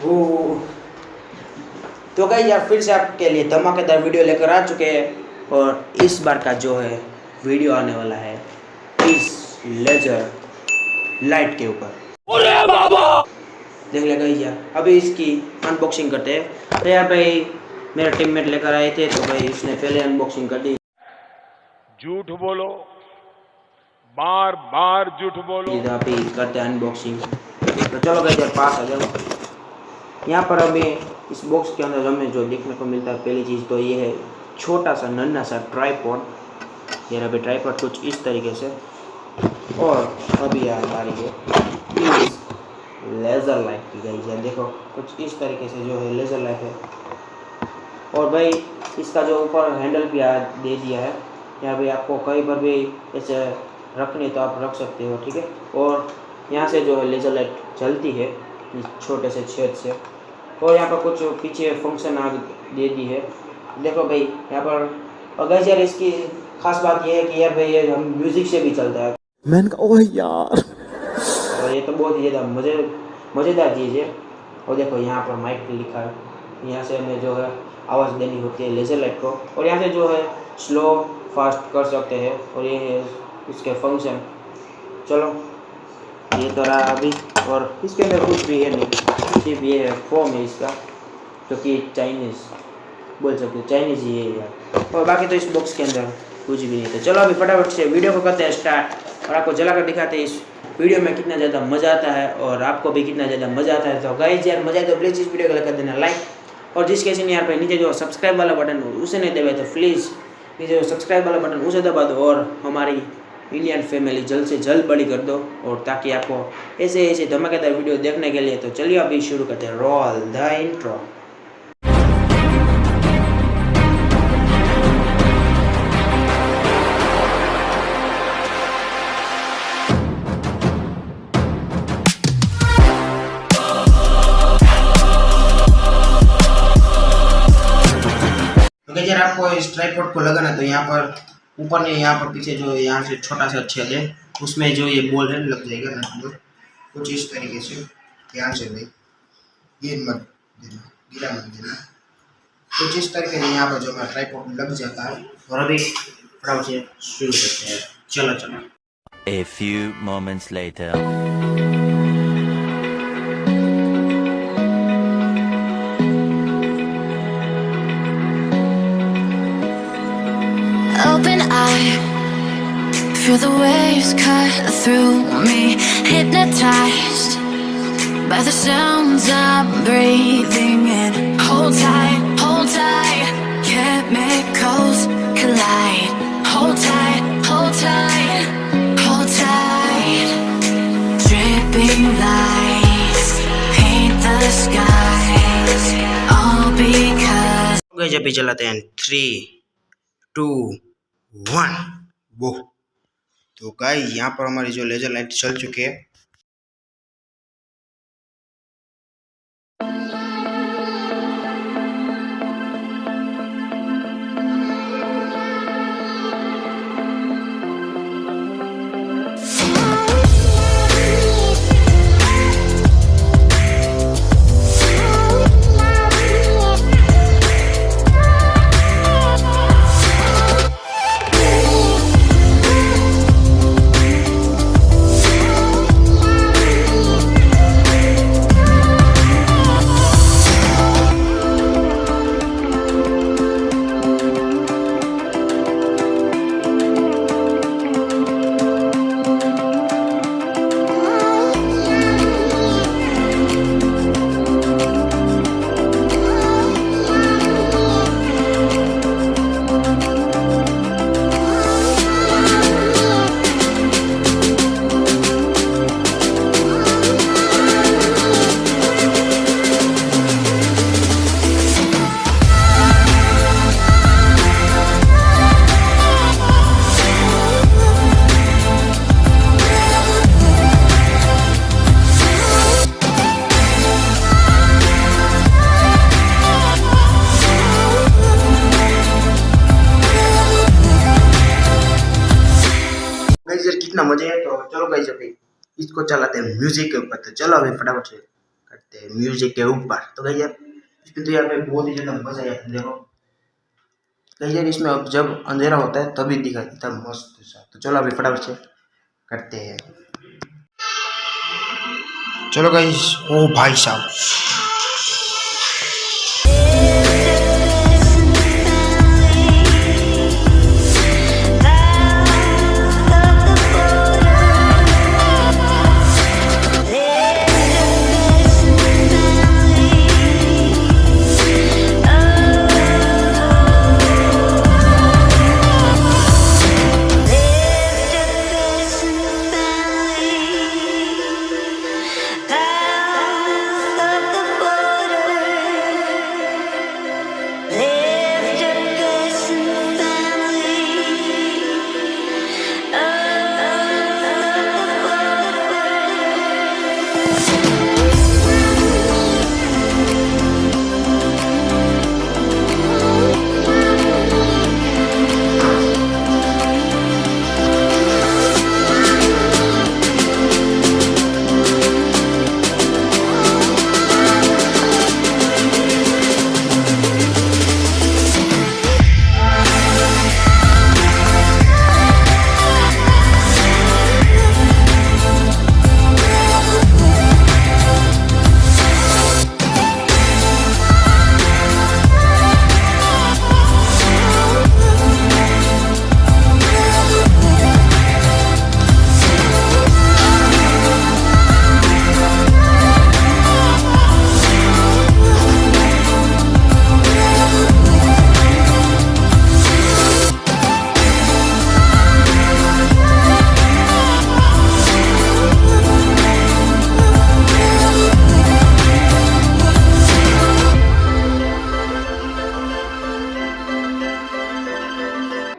वो तो गाइस यार फिर से आपके लिए धमाकेदार वीडियो लेकर आ चुके हैं और इस बार का जो है वीडियो आने वाला है इस लेजर लाइट के ऊपर। अरे बाबा देख ले गाइस यार अभी इसकी अनबॉक्सिंग करते हैं। तो यार भाई मेरे टीममेट लेकर आए थे तो भाई इसने पहले अनबॉक्सिंग कर दी। झूठ बोलो, बार बार झूठ बोलो। अभी करते हैं अनबॉक्सिंग। तो चलो गाइस यार पास आ जाओ। यहाँ पर अभी इस बॉक्स के अंदर हमें जो देखने को मिलता है पहली चीज़ तो ये है छोटा सा नन्हा सा ट्राइपॉड। यार अभी ट्राइपॉड कुछ इस तरीके से और अभी यार बारी है इस लेज़र लाइट की। गाइस यार देखो कुछ इस तरीके से जो है लेज़र लाइट है और भाई इसका जो ऊपर हैंडल भी दे दिया है। यहाँ भाई आपको कहीं पर भी ऐसे रखनी तो आप रख सकते हो, ठीक है। और यहाँ से जो है लेज़र लाइट चलती है इस छोटे से छेद से। और यहाँ पर कुछ पीछे फंक्शन आग दे दी है देखो भाई यहाँ पर। और गाइस यार इसकी खास बात यह है कि यार भाई ये हम म्यूज़िक से भी चलता है। मैंने कहा ओह यार और ये तो बहुत ही ज़्यादा मज़ेदार चीज़ है। और देखो यहाँ पर माइक पे लिखा है, यहाँ से हमें जो है आवाज़ देनी होती है लेज़र लाइट को और यहाँ से जो है स्लो फास्ट कर सकते हैं। और ये है इसके फंक्शन। चलो ये तो रहा अभी और इसके अंदर कुछ भी है नहीं, सिर्फ ये है फॉर्म है इसका जो कि चाइनीज़ बोल सकते हो, चाइनीज़ ही है यार। और बाकी तो इस बॉक्स के अंदर कुछ भी नहीं था। चलो अभी फटाफट से वीडियो को करते हैं स्टार्ट और आपको जला कर दिखाते हैं इस वीडियो में कितना ज़्यादा मज़ा आता है और आपको भी कितना ज़्यादा मज़ा आता है। तो गाइस यार मज़ा है तो प्लीज़ इस वीडियो को कर देना लाइक और जिस किसी ने यहाँ पे नीचे जो सब्सक्राइब वाला बटन उसे नहीं दबाए तो प्लीज़ नीचे जो सब्सक्राइब वाला बटन उसे दबा दो और हमारी इंडियन फैमिली जल्द से जल्द बड़ी कर दो और ताकि आपको ऐसे धमाकेदार वीडियो देखने के लिए। तो चलिए अभी शुरू करते हैं। Roll the intro. अगर आपको इस ट्राइपॉड को लगाना तो यहाँ पर ऊपर ने यहाँ पर पीछे जो यहाँ से छोटा सा छेद है उसमें जो ये बॉल है लग जाएगा ना कुछ इस तरीके से। ध्यान से भाई ये मत देना, गिरा मत देना। कुछ इस तरीके से यहाँ पर जो है ट्राइपॉड लग जाता है और अभी फटाफट से शुरू करते हैं। चलो चलो। A few moments later. Open eye, feel the waves cut through me, hypnotized by the sounds I'm breathing in. Hold tight, chemicals collide. Hold tight, hold tight, hold tight. Dripping lights paint the skies, all because. Guys अभी चलाते हैं 3, 2, 1 वो। तो guys यहाँ पर हमारी जो laser light चल चुकी है। कितना मजे है। तो चलो गाइस अभी इसको चलाते हैं म्यूजिक के ऊपर। तो चलो अभी फटाफट से म्यूजिक के ऊपर। तो गाइस यार इसमें तो यार भाई बहुत ही ज़्यादा मजा आया। देखो गाइस यार इसमें अब जब अंधेरा होता है तभी दिखा इतना मस्त सा। तो चलो अभी फटाफट से करते हैं। चलो गाइस, ओ भाई साहब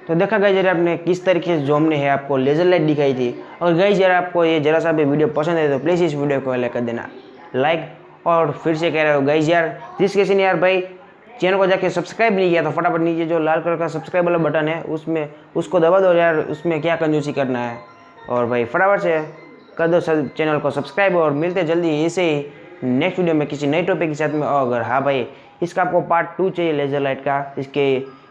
तो देखा गाइस यार आपने किस तरीके से जो हमने है आपको लेजर लाइट दिखाई थी। और गाइस यार आपको ये जरा सा भी वीडियो पसंद है तो प्लीज़ इस वीडियो को लाइक कर देना लाइक। और फिर से कह रहा हूँ गाइस यार जिस किसी ने यार भाई चैनल को जाके सब्सक्राइब नहीं किया तो फटाफट नीचे जो लाल कलर का सब्सक्राइब वाला बटन है उसमें उसको दबा दो यार। उसमें क्या कंजूसी करना है। और भाई फटाफट से कर दो चैनल को सब्सक्राइब। और मिलते जल्दी ऐसे ही नेक्स्ट वीडियो में किसी नए टॉपिक के साथ में। और अगर हाँ भाई इसका आपको पार्ट 2 चाहिए लेजर लाइट का, इसके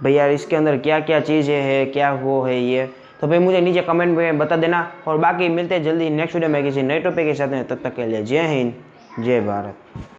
भैया इसके अंदर क्या क्या चीज़ें है क्या वो है ये, तो भाई मुझे नीचे कमेंट में बता देना। और बाकी मिलते हैं जल्दी नेक्स्ट वीडियो में किसी नए टॉपिक के साथ में। तब तक के लिए जय हिंद जय भारत।